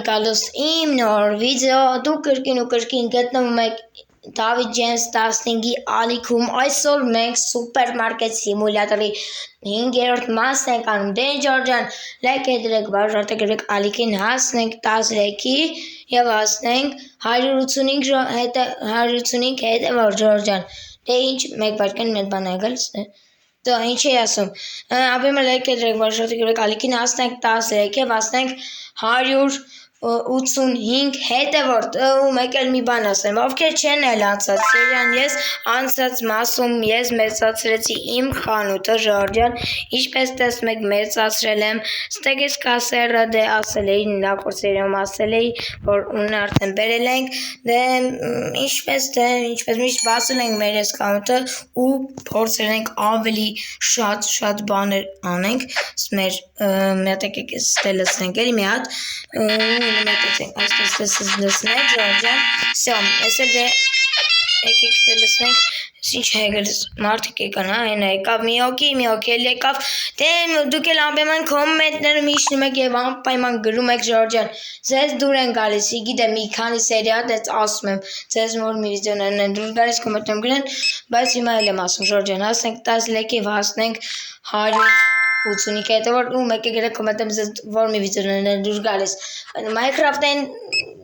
Գալուս իմ նոր վիդեո, դուք կրկին ու կրկին գտնվում եք David James 15-ի ալիքում, այսօր մենք սուպերմարկետ սիմուլյատորի 5-րդ մասն ենք անում, Danger Jan, լայք դրեք, բաժանեք ալիքին, հասնենք 13-ի և հասնենք 185 հետևոր Ջորջան, դե ինչ մեկ վարկան մեկ բան եղել, դա ինչ է ասում, ապիմը լայք դրեք, բաժանեք ալիքին, հասնենք 13 և հասնենք 185 հետևորդ ու մեկ էլ մի բան ասեմ, ովքեր չեն էլ անցած սերիան, ես անցած մասում ես մեծացրեցի իմ խանութը Ժորջան, ինչպես տեսնում եք մեծացրել եմ, ստեղ ես կասերը դե ասել էի, նախորդ սերիայում ասել էի, որ ունը արդեն բերել ենք, դե ինչպես միշտ բացել ենք մեր ես խանութը ու փորձել ենք ավելի շատ բաներ անենք, մեր մետեք եկես ստե լսնենք էլի մի հատ Այսպես լսնեք Ջորջան, սյո, ես էլ դե եկեք ստե լսնենք, ինչ հեգել մարդիկ եկան, հենա եկավ, մի հոգի էլ եկավ, դե դուք էլ անպայման կոմենտները միշնում եք և անպայման գրում եք Ջորջան, ձեզ դուր են գալիս, գիտեմ մի քանի սերիա դեց ասում եմ, ձեզ որ մի վիդեոներն են դուր գալիս կոմենտներում գրեն, բայց հիմա էլ եմ ասում Ջորջան, հասնենք 13 և հասնենք 185 հետևորդ ու մեկ է գրեք կոմենտներում ձեզ որ մի վիդեոներն են դուր գալիս,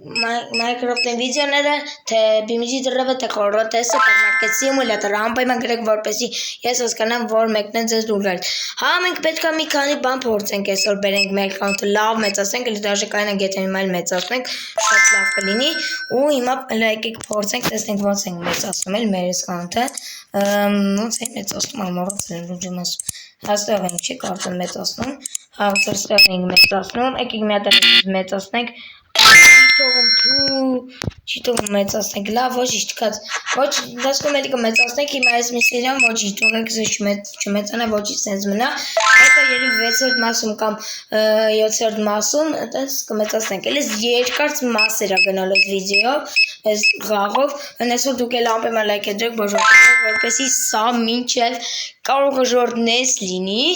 Minecraft-ին վիդեոները, թե բիմիջի դրվը, թե խորոտ, թե սուպերմարկետ սիմուլյատոր, անպայման գրեք որպեսզի ես հասկանամ, որ մեկն է ձեզ դուր գալիս։ Հա, մենք պետք է մի քանի բան փորձենք այսօր բերենք մեր կանտը լավ մեծացնենք, էլ դաժե կայնանք եթե հիմա էլ մեծացնենք, շատ լավ կլինի, ու հիմա եկեք փորձենք, տեսնենք ոնց ենք մեծացնում էլ մեր կանտը, ոնց ենք մեծացնում, ամառացել լուջում ասում, հաստեղ ենք չի կարծեմ մեծացնում, հա, ստեղ ենք մեծացնում, եկեք մի հատ մեծացնենք Չի թողում մեծացնենք, լավ, ոչ իշտկաց, ոչ դասկում էլի կմեծացնենք, հիմա ես մի սերիան ոչի, թողենք զեշ չմեծանա, ոչի սենց մնա, հետո երիվ 6-րդ մասում կամ 7-րդ մասում, այդպես կմեծացնենք, էլ ես երկարց մասեր գնալ ես վիդեո, ես գաղով, այնեսոր դուք էլ անպայման լայք դրեք, որպեսի սա մինչև կարող է ժորդնես լինի,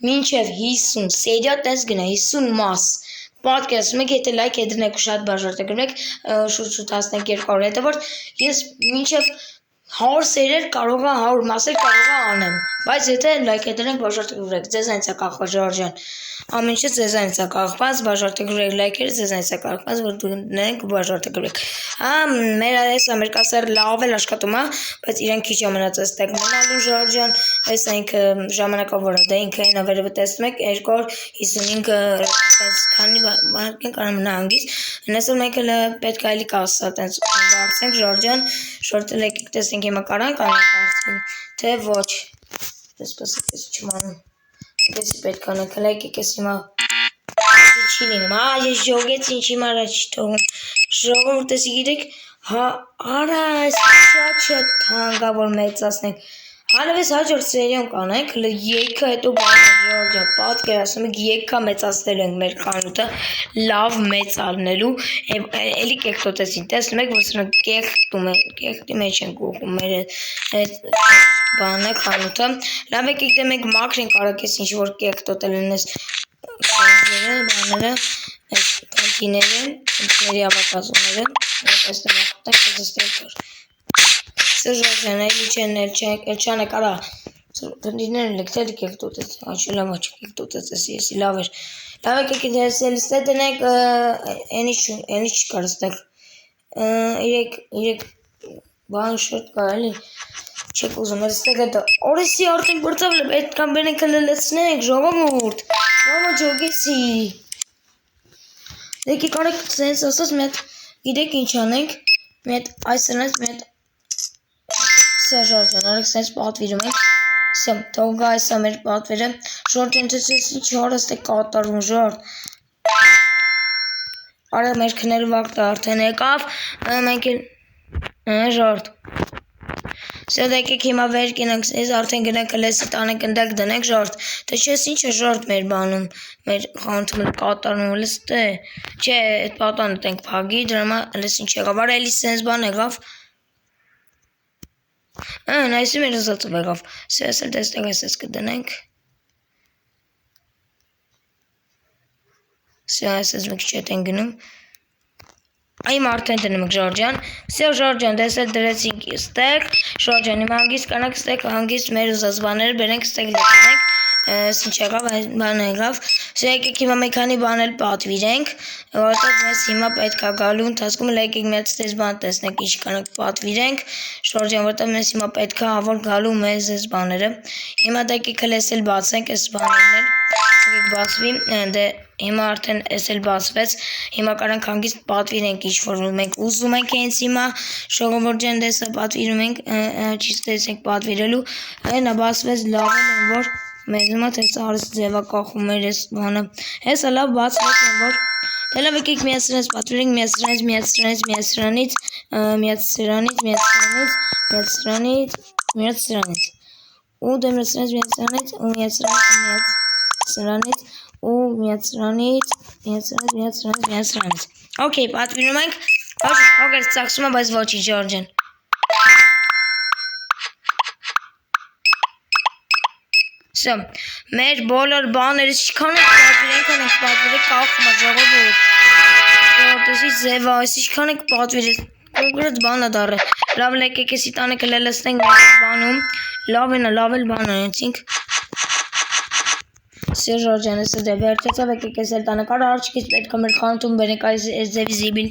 մինչև 50 սերիա տես գնա, 50 մաս, պատկերացնում եք, եթե լայք դրեք ու շատ բաժանեք գրեք, շուտ հասնենք 200 հետևորդ, ես մինչև 100 սերիեր կարող է 100 մասեր կարող է անեմ, բայց եթե լայք դրենք բաժանեք գրեք, ձեզ այնց է կախված Ջորջան, ամեն ինչը ձեզ այնց է կախված, բաժանեք գրեք լայքերը ձեզ այնց է կախված, որ դուք բաժանեք գրեք, հա, մեր կասերը լավ էլ աշխատում է, բայց իրեն քիչ ամենած այստեղ մնալու Ջորջան, այս այնքը ժամանակավորը, դե ինքը այնա վերևը տեսնում եք 255 քանի բան կարող մնա հանգիստ, այնպես որ մենք էլ պետք է էլի կասա, տենց վարձենք Ջորջան, շորտը եկեք տեսնենք հիմա կարանք անենք թե ոչ, այսպես էս չմանում, այսի պետք է անենք, եկեք ես հիմա չի լինում, ես ժողեց ինչ իմ արա չի թողում, ժողովուրդ էսի գիրեք, արա այս շատ հանգավոր մեծացնենք, Հանավես հաջորդ սերիոն կանենք, եկը հետո բանաջորջա, պատկերացնում եք եկա մեծացնելու ենք մեր խանութը, լավ մեծալնելու, էլի կեղտոտեսին, տեսնում եք, որ սրանք կեղտի մեջ ենք ուղում մեր բանը խանութը, լավ եկեք դե մենք մաքրենք արագ ես ինչ-որ կեղտոտել են ես բաները, այս կանտիների ավակազուները, այստեղ մախտակ կզստեղ կար։ Սրժան, էլի չան եք արա, պնդիներն եք թելի կեղտոտեց, աչի լավ աչի կեղտոտեց եսի լավ էր, լավ եք ես էլ ստե տնեք, ենիշ չկար ստեղ, իրեք բան շոտ կար էլի, չեք ուզում էլ ստեղ հետո, օրեսի արդեն բրծավ պետքան բենենք լլեցնենք, ժողովուրդ, մամա ջոգեսի, դեկի կարեք սենց ասած մետ, իրեք ինչ անենք, մետ այս սրանց մետ, Սա Ժորջան, արեք սենց պատվիրում ենք, սա թող գա այս ամեր պատվիրը, Ժորջան ծեցես ինչ հարաստ է կատարում Ժորդ, արա մեր քնելու վաղտը արդեն եկավ, մենք էլ, Ժորդ, սա դեկեք հիմա վեր կինենք, ես արդեն գնենք լեսի տանենք ընդակ դնենք Ժորդ, թե չես ինչ է Ժորդ մեր բանում, մեր խանութում կատարում լստ է, չէ, այդ պատանը տենք պագի, դրամա լես ինչ եղավ, արա էլի սենց բան եղավ, Նայսի մեր զացով եղավ, սա էլ դեստեղ ես կդնենք, սա ես մեկ չետ են գնում, Այմ արդեն դնում ենք Ժորջան։ Всё Ժորջան, դες էլ դրեցինք ստեկ։ Ժորջան, իմ հանգիստ կանանք ստեկ, հանգիստ մեր ուզած բաները բերենք ստեկ լցնենք։ Ինչ եղավ, այս բանը եղավ։ Всё եկեք հիմա մի քանի բան էլ պատվիրենք, որովհետեւ մեզ հիմա պետք է գալու ընթացքում եկեք մի հատ այս բան տեսնենք, ինչ կանանք պատվիրենք։ Ժորջան, որովհետեւ մեզ հիմա պետք է ավոր գալու մեզ այս բաները։ Հիմա դա եկեք հենց էլ բացենք այս բաներն էլ։ Եկեք բացվի, դե հիմա արդեն էս էլ բացվեց։ Հիմա կարանք հանգիստ պատվիրենք ինչ որ մենք ուզում ենք հենց հիմա ժողովուրդ ջան դեսը պատվիրում ենք, ճիշտ ենք պատվիրելու։ Այնա բացվեց լավ են որ մեզ հիմա թես արս ձևա կախում էր էս բանը։ Հեսա լավ բացվեց որ դե լավ եկեք միացրանից պատվիրենք միացրանից ու դե միացրանից ու միացրանից Okay, պատվիրում ենք հոգեր ծախսում է, բայց ոչի Ժորջան Всё, մեր բոլոր բաներս ինչքան ենք պատվիրենք կախում է ժողովուրդ Որտեսի ձևա, այս ինչքան ենք պատվիրել կոնկրետ բան է դառը Լավ եկեք էսի տանեք լելստենք մեր բանում Լավ էլ բան անեցինք Всё Ժորջան, էսը դե վերջացավ եկեք էս էլ տանը կար արջիկից պետք է մեր խանութում բերենք այս ձևի զիբիլ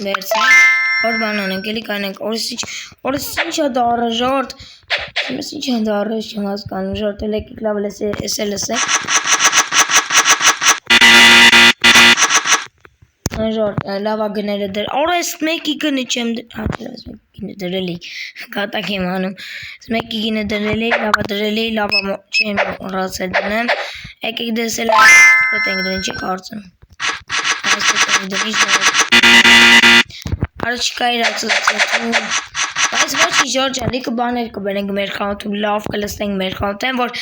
վերցնենք Որ բան անենք, էլի կանենք, օրս ինչ է դառը ժորդ Ես ինչ են դառը, չեմ հասկանում, ժորդ էլ եկեք լավ էս էլ լսենք Ժորդ, լավա գները դր, օրս մեկի գնը չեմ դրելի, կատակ եմ անում, մեկի գինը դրելի, լավա չեմ ռացել դնեմ, եկեք դես էլ ստետ ենք դրին, չի կարծում, ստետ ենք դրին, Արաչիկա իրացուցեցում, բայց ոչի Ժորջան, լիքը բաներ կբերենք մեր խանութում, լավ կլստենք մեր խանութեն, որ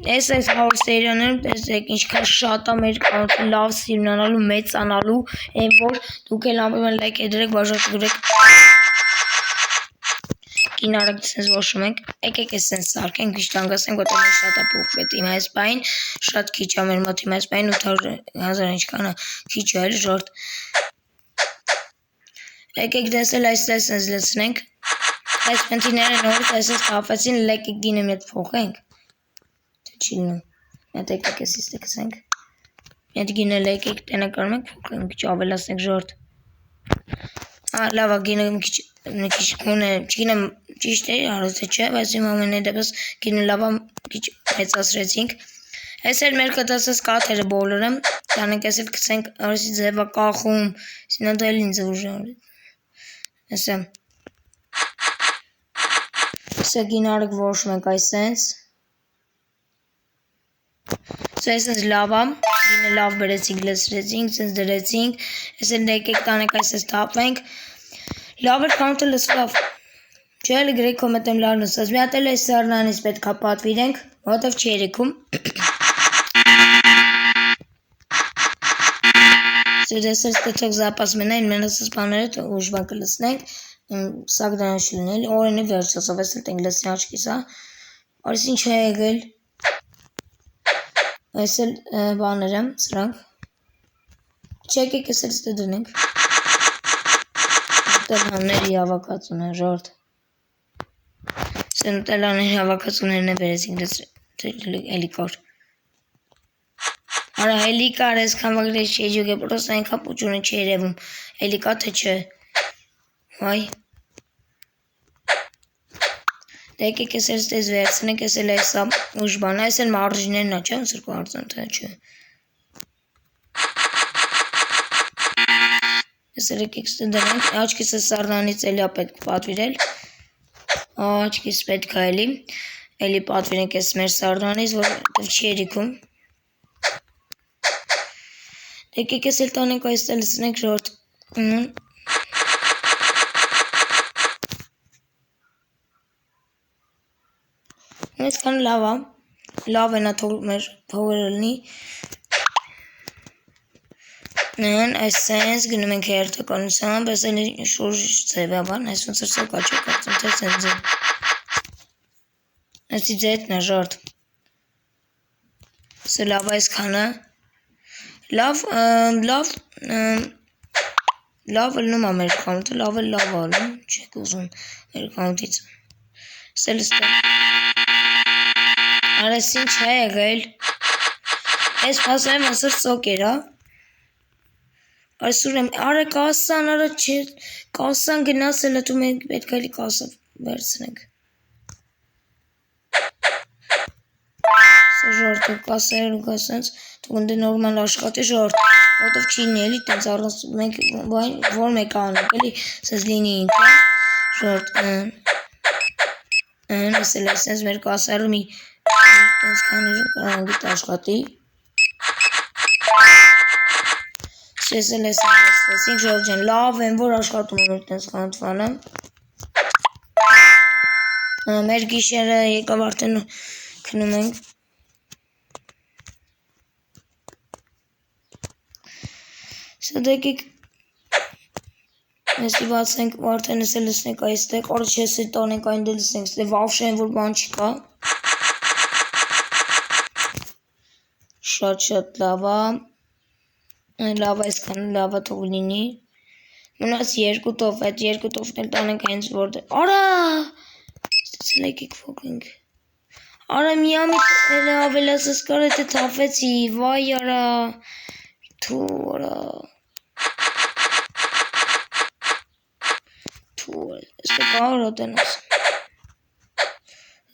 Ես այս հավոր սերիաներում տեսեք ինչքան շատ է մեր խանութը լավ սիրունանալու, մեծանալու, այն որ դուք էլ ամեն լայք դրեք, բաժոտ գրեք Կինարեք դեսնես ոշում ենք, եկեք ես սենց սարկենք, իշտ անգասենք, որտեղ մեր շատ է պուխվետ իմ այս բային, շատ քիչ է մեր մոտ իմ այս բային, 800,000 ինչքան է, քիչ է էլ ժորդ Եկեք դեսել այս սենց լցնենք, այս պենտիները նորից այսպես կապեցին, եկեք գինը մի հատ փոխենք Չիլնում, միատ եկեք ես իստե կսենք, միատ գինել եկեք տենը կարում ենք փոքրում, քիչ ավելացնենք ժորդ, լավա գինը մի քիչ կունը, չգինեմ ճիշտ է արոց է չէ, բայց իմ ամենի դեպս գինը լավա քիչ մեծացրեցինք, ես էլ մեր կտասած կաթերը բոլորը, տանենք ես էլ կսենք արոսի ձևա կախում, սինա դա էլ ինձ ուժ Սա գինարեք որոշում ենք այս սենց Սա այսպես լավ է, գինը լավ բրեցինք, լսրեցինք, սենց դրեցինք, ես էլ եկեք տանեք այսպես տապվենք, լավ էր խանութը լսվավ, չէ էլի գրեք կոմետեմ լավ լսված, մի հատ էլ այս սառնանից պետք է պատվիրենք, որովհետև չի երիքում, Ես էլ ստեցող զապաս մենային, մենասս բաները ուժվան կլսնենք, սակ դանաշ լինել, օրենի վերջասով, ես էլ տենք լսին աչկիս, արիս ինչ է եղել, Այս էլ բաները, սրանք Չեկեք ես էլ ստե դնենք Նուտելաների հավակացուն է ժորդ Սե նուտելաների հավակացուններն է բերեցինք էլի կոր Արա էլի կար ես կան վագրես չի ջուկ է պրոս այնքան պուճունը չի երևում Էլի կա թե չէ Վայ Եկեք ես էլ ստեզ վերցնենք, ես էլ այսա ուժ բանա, ես էլ մարժիներն է, չէ, ոնցր կարծեմ, թե չէ։ Ես էլ եկեք ստե դրենք, աչքիս է սառնանից էլի պետք պատվիրել, աչքիս պետք է էլի պատվիրենք ես մեր սառնանից, որ չի երիքում։ Եկեք ես էլ տանենք այս էլ լսնենք ժորդ, Այսքան լավ են աթող մեր փողերը լինի այս սենց գնում ենք հերթականությամբ, այս էլ շուրջ ձևաբան, այս ոնց էր սա կաչը կարծում, թե սենց ձև Այսի ձետն է ժորդ Սա լավ այսքանը լավ լնում է մեր կանութը, լավ ալում, չեք ուզում մեր կանութից։ Սել ստեղ։ Արես ինչ է եղել։ Այս փասայում ասր ծոկ էր, հա։ Այսուր եմ, արա կասան, արա չէ, կասան գնացել է, դու մենք պետք է լի կասա վերցնենք։ Սա ժորտը կասայր ու կասանց, դու գնդե նորմալ աշխատի ժորտ, ոտով չի նելի, տենց առնց մենք որ մեկ անենք, էլի, սեզ լինի ինքը, ժորտ, ասել է, սենց մեր կասայրը մի տենց քանի կարանգիտ աշխատի, Սեսել ես ասեցինք ժորջան, լավ են, որ աշխատում եմ տենց խանութվանը։ Մեր գիշերը եկավ արդեն քնում ենք։ Սա դեկիք Եսի բացենք ու արդեն ես լսնենք այստեղ, առաջ ես տանենք այն դե լսնենք, ստե վավշեն, որ բան չկա։ Շատ լավ է։ Լավ այսքան լավը թող լինի։ Մնաց երկու տով, այդ երկու տովն էլ տանենք հենց որտեղ։ Արա! Ստեցել եկեք փոքրինք։ Արա միամիտ ավելացած կար եթե թափեցի, վայ արա։ Թու արա։ Թու այստեղ կարող ոտենաս։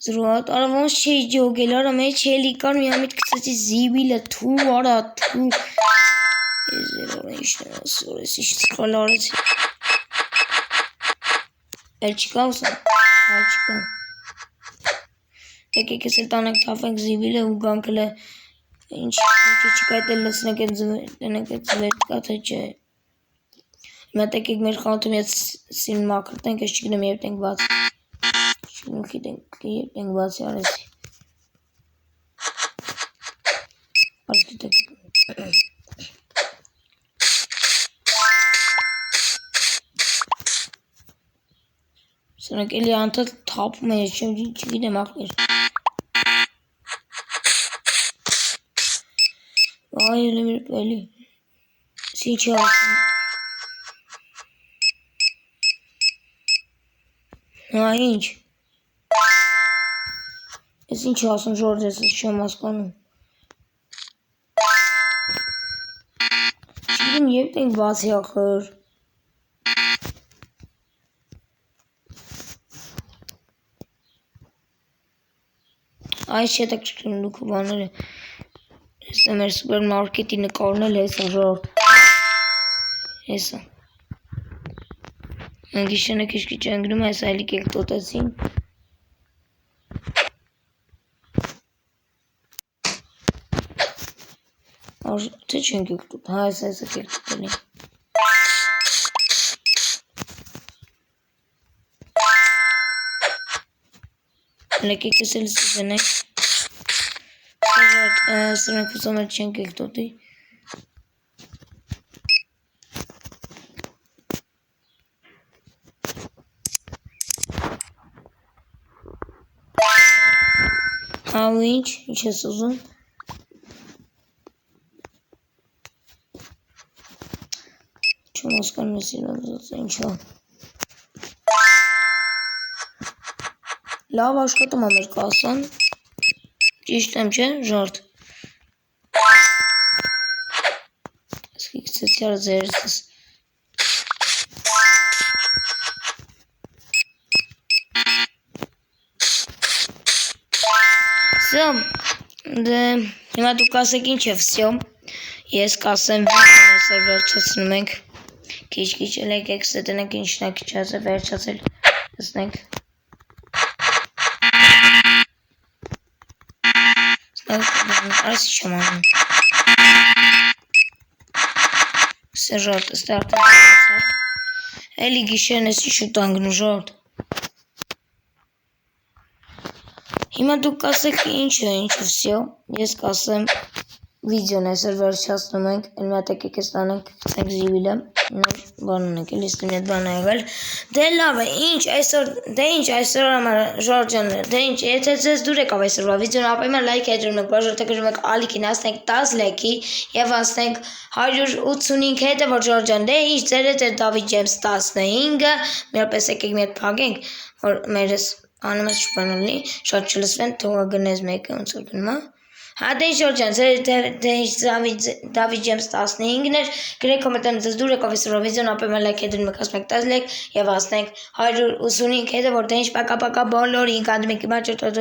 Զրուատ, արա ոնց չէի ջոգել, արա մեջ էլի կար միամիտ կծեցի զիբիլը, թու արա, թու։ Ես երորը իշտեն ասոր ես իշտ սխալ արեցի Էլ չկա ուսան, այլ չկա Եկեք ես էլ տանենք թավենք զիվիլը ու գանքել է Ինչի չկա էտ էլ լսնեք են զվերտ կա թե չէ Մատ եկեք մեր խանութում ես սին մակրտենք ես չգնեմ եվ տենք բաց Չգնքի տենք բացի արեսի Արս գիտեք Սրանք էլի անթալ թապում է, չգիտեմ աղբեր Այ էլի մեր էլի Սի չի ասում Հա ինչ Ես ինչ ասում ժորդ ես չեմ ասկանում Չգիտեմ եվ տենք բացի ախր Այս չէ տակ չկրում լուքը բաները Հեսա մեր սուպերմարկետի նկարն էլ հեսա ժորդ Հեսա Անգիշանը քիչ անգնում այս այլիկ եք տոտեցին Թե չենք եք տոտ, հա այս եք տոտելի Լեկեք ես էլ սիզեն եք Սրանք ուսում էլ չենք եք տոտի Հա ու ինչ ես ուզում Չում ասկանում ես իրոզած ինչա Լավ աշխատում է մեր կասան Ճիշտ եմ չէ ժորդ Ասկի կծեցի արա ձերցս Սյո Հիմա դու կասեք ինչ է վսյո Ես կասեմ վիդեոն այսօր վերջացնում ենք Քիչ էլ եկեք ստենենք ինչն է քիչ ասը վերջացել Տեսնենք Այս չեմ անում Սեժորդ ստարտը Էլի գիշերն ես շուտ անգնու ժորդ Հիմա դուք կասեք ինչ է վսյո Ես կասեմ վիդեոն այսօր վերջացնում ենք, ելմատեք եք ստանանք գցենք զիվիլը, բան ունենք, էլ իստին էդ բան եղել, դե լավ է, ինչ այսօր համար Ժորջան, դե ինչ, եթե ձեզ դուր եկավ այսօրվա վիդեոն, ապա հիմա լայք եջրում եք, բաժորդ եք ժում եք ալիքին, ասնենք 10 լեքի և ասնենք 185 հետ է, որ Ժորջան, դե ինչ, ձեր հետ է Դավիթ Ջեյմս 15-ը, միապես եկեք մի հետ փագենք, որ մերս անում ես շպանալի, շատ չլսվեն, թողը գնես մեկը, ոնց որ գնում է Հա դե Ժորջան, Դավիթ Ջեյմս 15-ն էր, գրեք կոմենտարում ձեզ դուր եկավ այսօրվա վիդեոն, ապա հիմա լայք եջրում եք, ասում եք 10 լեք և ասնենք 185 հետ է, որ դե ինչ պակա բոլորին, կանդում եք իմ հաջորդ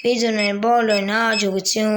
վիդեոներին, բոլորին հաջողություն